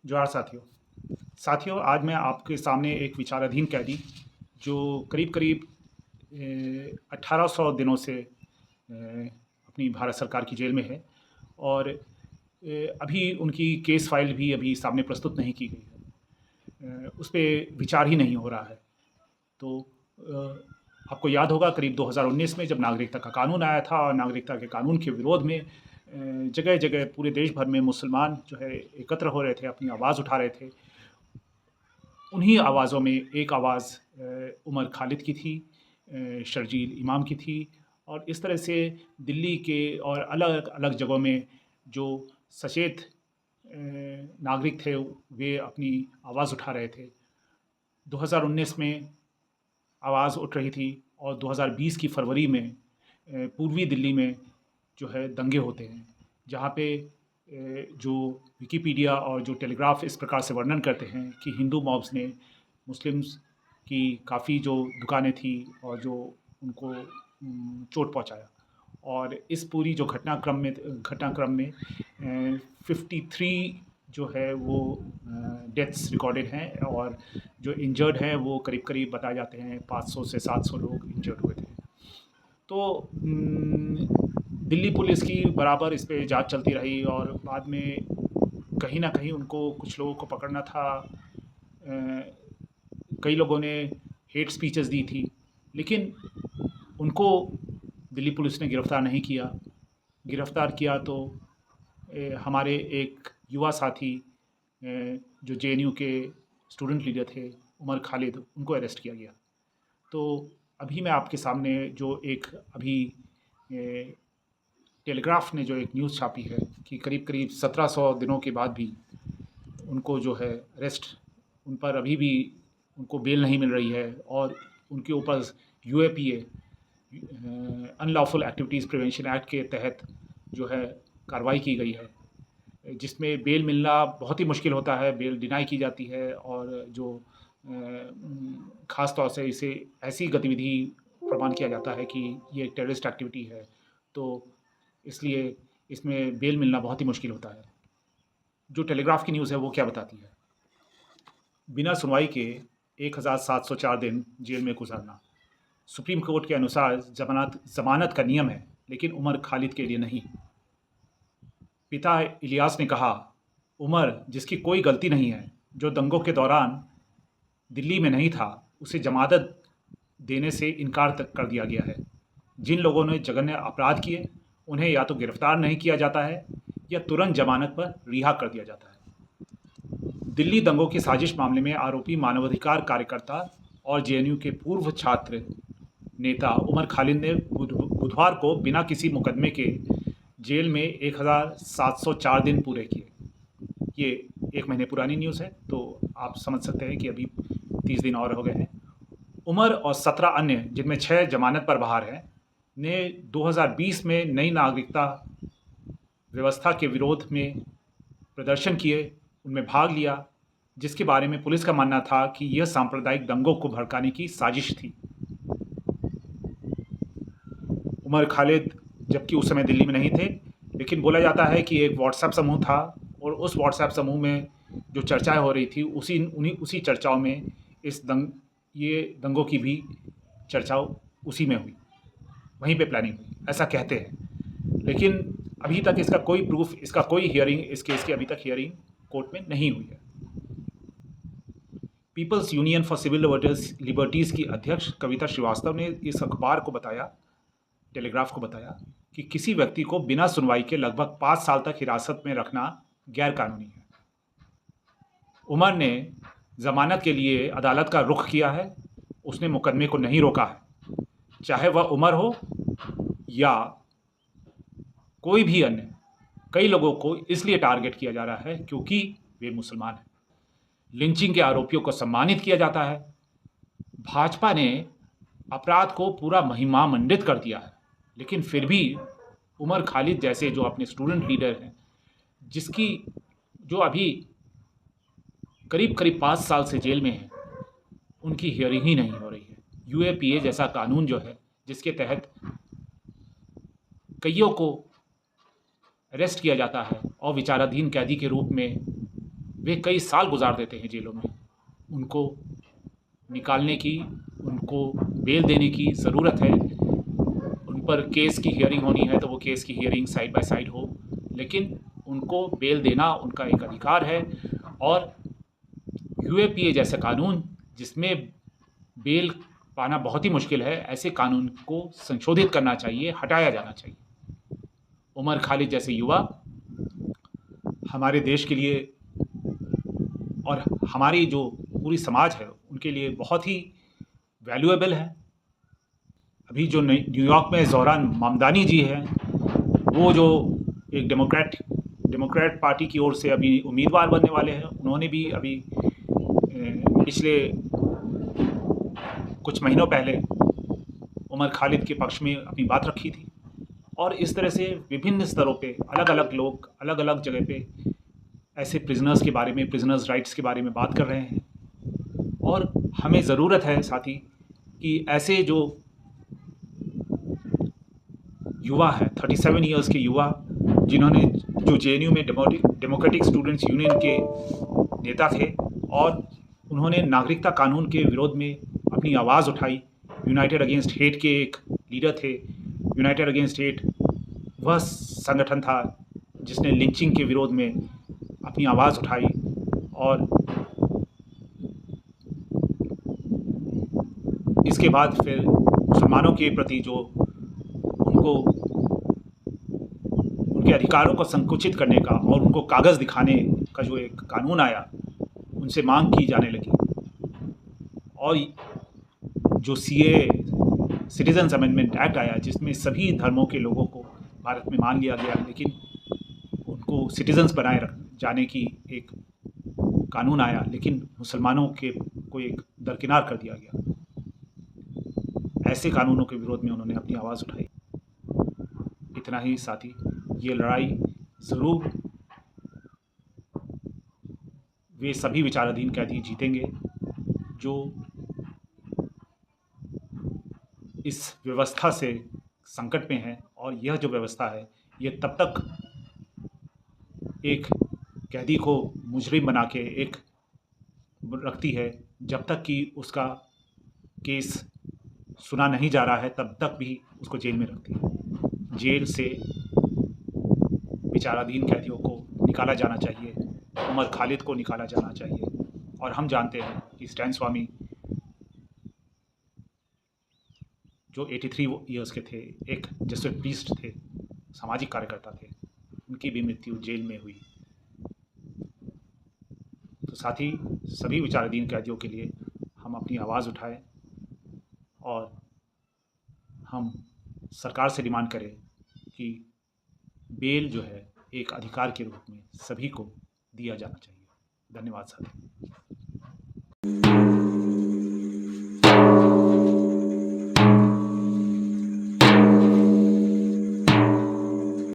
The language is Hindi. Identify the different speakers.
Speaker 1: जोहार साथियों, आज मैं आपके सामने एक विचाराधीन कैदी जो करीब करीब 1800 दिनों से अपनी भारत सरकार की जेल में है और अभी उनकी केस फाइल भी अभी सामने प्रस्तुत नहीं की गई है। उस पे विचार ही नहीं हो रहा है। तो आपको याद होगा करीब 2019 में जब नागरिकता का कानून आया था और नागरिकता के कानून के विरोध में जगह जगह पूरे देश भर में मुसलमान जो है एकत्र हो रहे थे, अपनी आवाज़ उठा रहे थे। उन्हीं आवाज़ों में एक आवाज़ उमर खालिद की थी, शर्जील इमाम की थी और इस तरह से दिल्ली के और अलग अलग जगहों में जो सचेत नागरिक थे वे अपनी आवाज़ उठा रहे थे। 2019 में आवाज़ उठ रही थी और 2020 की फरवरी में पूर्वी दिल्ली में जो है दंगे होते हैं, जहाँ पे जो विकिपीडिया और जो टेलीग्राफ इस प्रकार से वर्णन करते हैं कि हिंदू मॉब्स ने मुस्लिम्स की काफ़ी जो दुकानें थी और जो उनको चोट पहुंचाया। और इस पूरी जो घटनाक्रम में 53 जो है वो डेथ्स रिकॉर्डेड हैं और जो इंजर्ड हैं वो करीब करीब बताए जाते हैं 500 से 700 लोग इंजर्ड हुए थे। तो दिल्ली पुलिस की बराबर इस पे जांच चलती रही और बाद में कहीं ना कहीं उनको कुछ लोगों को पकड़ना था। कई लोगों ने हेट स्पीचेस दी थी, लेकिन उनको दिल्ली पुलिस ने गिरफ़्तार नहीं किया। गिरफ़्तार किया तो हमारे एक युवा साथी जो जेएनयू के स्टूडेंट लीडर थे उमर खालिद, उनको अरेस्ट किया गया। तो अभी मैं आपके सामने जो एक अभी टेलीग्राफ ने जो एक न्यूज़ छापी है कि करीब करीब 1700 दिनों के बाद भी उनको जो है अरेस्ट, उन पर अभी भी उनको बेल नहीं मिल रही है और उनके ऊपर UAPA unlawful activities prevention act के तहत जो है कार्रवाई की गई है, जिसमें बेल मिलना बहुत ही मुश्किल होता है। बेल डिनाई की जाती है और जो ख़ास तौर से इसे ऐसी गतिविधि प्रमाण किया जाता है कि ये एक टेररिस्ट एक्टिविटी है, तो इसलिए इसमें बेल मिलना बहुत ही मुश्किल होता है। जो टेलीग्राफ की न्यूज़ है वो क्या बताती है? बिना सुनवाई के 1704 दिन जेल में गुजारना। सुप्रीम कोर्ट के अनुसार जमानत का नियम है, लेकिन उमर खालिद के लिए नहीं। पिता इलियास ने कहा, उमर जिसकी कोई गलती नहीं है, जो दंगों के दौरान दिल्ली में नहीं था, उसे जमानत देने से इनकार तक कर दिया गया है। जिन लोगों ने जघन्य अपराध किए उन्हें या तो गिरफ्तार नहीं किया जाता है या तुरंत जमानत पर रिहा कर दिया जाता है। दिल्ली दंगों की साजिश मामले में आरोपी मानवाधिकार कार्यकर्ता और जेएनयू के पूर्व छात्र नेता उमर खालिद ने बुधवार को बिना किसी मुकदमे के जेल में 1704 दिन पूरे किए। ये एक महीने पुरानी न्यूज़ है, तो आप समझ सकते हैं कि अभी 30 दिन और हो गए हैं। उमर और 17 अन्य, जिनमें 6 जमानत पर बाहर हैं, ने 2020 में नई नागरिकता व्यवस्था के विरोध में प्रदर्शन किए, उनमें भाग लिया, जिसके बारे में पुलिस का मानना था कि यह सांप्रदायिक दंगों को भड़काने की साजिश थी। उमर खालिद जबकि उस समय दिल्ली में नहीं थे, लेकिन बोला जाता है कि एक व्हाट्सएप समूह था और उस व्हाट्सएप समूह में जो चर्चाएं हो रही थी उसी चर्चाओं में ये दंगों की भी चर्चा उसी में हुई, वहीं पे प्लानिंग हुई, ऐसा कहते हैं। लेकिन अभी तक इसका कोई प्रूफ, इसका कोई हियरिंग, इस केस की अभी तक हियरिंग कोर्ट में नहीं हुई है। People's Union for Civil Liberties की अध्यक्ष कविता श्रीवास्तव ने इस अखबार को बताया, टेलीग्राफ को बताया, कि किसी व्यक्ति को बिना सुनवाई के लगभग 5 साल तक हिरासत में रखना गैरकानूनी है। उमर ने जमानत के लिए अदालत का रुख किया है, उसने मुकदमे को नहीं रोका है। चाहे वह उमर हो या कोई भी अन्य, कई लोगों को इसलिए टारगेट किया जा रहा है क्योंकि वे मुसलमान हैं। लिंचिंग के आरोपियों को सम्मानित किया जाता है। भाजपा ने अपराध को पूरा महिमामंडित कर दिया है, लेकिन फिर भी उमर खालिद जैसे जो अपने स्टूडेंट लीडर हैं, जिसकी जो अभी करीब करीब 5 साल से जेल में है, उनकी हियरिंग ही नहीं हो रही है। यूएपीए जैसा कानून जो है, जिसके तहत कईयों को अरेस्ट किया जाता है और विचाराधीन कैदी के रूप में वे कई साल गुजार देते हैं जेलों में। उनको निकालने की, उनको बेल देने की ज़रूरत है। उन पर केस की हियरिंग होनी है तो वो केस की हियरिंग साइड बाय साइड हो, लेकिन उनको बेल देना उनका एक अधिकार है। और यूएपीए जैसा कानून जिसमें बेल पाना बहुत ही मुश्किल है, ऐसे कानून को संशोधित करना चाहिए, हटाया जाना चाहिए। उमर खालिद जैसे युवा हमारे देश के लिए और हमारी जो पूरी समाज है उनके लिए बहुत ही वैल्यूएबल है। अभी जो न्यूयॉर्क में ज़ोहरान ममदानी जी हैं, वो जो एक डेमोक्रेट पार्टी की ओर से अभी उम्मीदवार बनने वाले हैं, उन्होंने भी अभी पिछले कुछ महीनों पहले उमर खालिद के पक्ष में अपनी बात रखी थी। और इस तरह से विभिन्न स्तरों पे अलग-अलग लोग अलग-अलग जगह पे ऐसे प्रिजनर्स के बारे में, प्रिजनर्स राइट्स के बारे में बात कर रहे हैं। और हमें ज़रूरत है साथी कि ऐसे जो युवा है, 37 ईयर्स के युवा, जिन्होंने जो जेएनयू में डेमोक्रेटिक स्टूडेंट्स यूनियन के नेता थे और उन्होंने नागरिकता कानून के विरोध में अपनी आवाज़ उठाई। यूनाइटेड अगेंस्ट हेट के एक लीडर थे। यूनाइटेड अगेंस्ट हेट वह संगठन था जिसने लिंचिंग के विरोध में अपनी आवाज़ उठाई। और इसके बाद फिर मुसलमानों के प्रति जो उनको उनके अधिकारों को संकुचित करने का और उनको कागज़ दिखाने का जो एक कानून आया, उनसे मांग की जाने लगी। और जो सीए सिटीजन्स अमेंडमेंट एक्ट आया, जिसमें सभी धर्मों के लोगों को भारत में मान लिया गया, लेकिन उनको सिटीजन्स बनाए रख जाने की एक कानून आया, लेकिन मुसलमानों के को एक दरकिनार कर दिया गया। ऐसे कानूनों के विरोध में उन्होंने अपनी आवाज़ उठाई। इतना ही साथी, ये लड़ाई ज़रूर वे सभी विचाराधीन कैदी जीतेंगे जो इस व्यवस्था से संकट में हैं। और यह जो व्यवस्था है, ये तब तक एक कैदी को मुजरिम बना के एक रखती है जब तक कि उसका केस सुना नहीं जा रहा है, तब तक भी उसको जेल में रखती है। जेल से विचाराधीन कैदियों को निकाला जाना चाहिए, उमर खालिद को निकाला जाना चाहिए। और हम जानते हैं कि स्टैन स्वामी जो 83 ईयर्स के थे, एक जेसुइट प्रीस्ट थे, सामाजिक कार्यकर्ता थे, उनकी भी मृत्यु जेल में हुई। तो साथ ही सभी विचाराधीन कैदियों के लिए हम अपनी आवाज़ उठाएं और हम सरकार से डिमांड करें कि बेल जो है एक अधिकार के रूप में सभी को दिया जाना चाहिए। धन्यवाद साथी।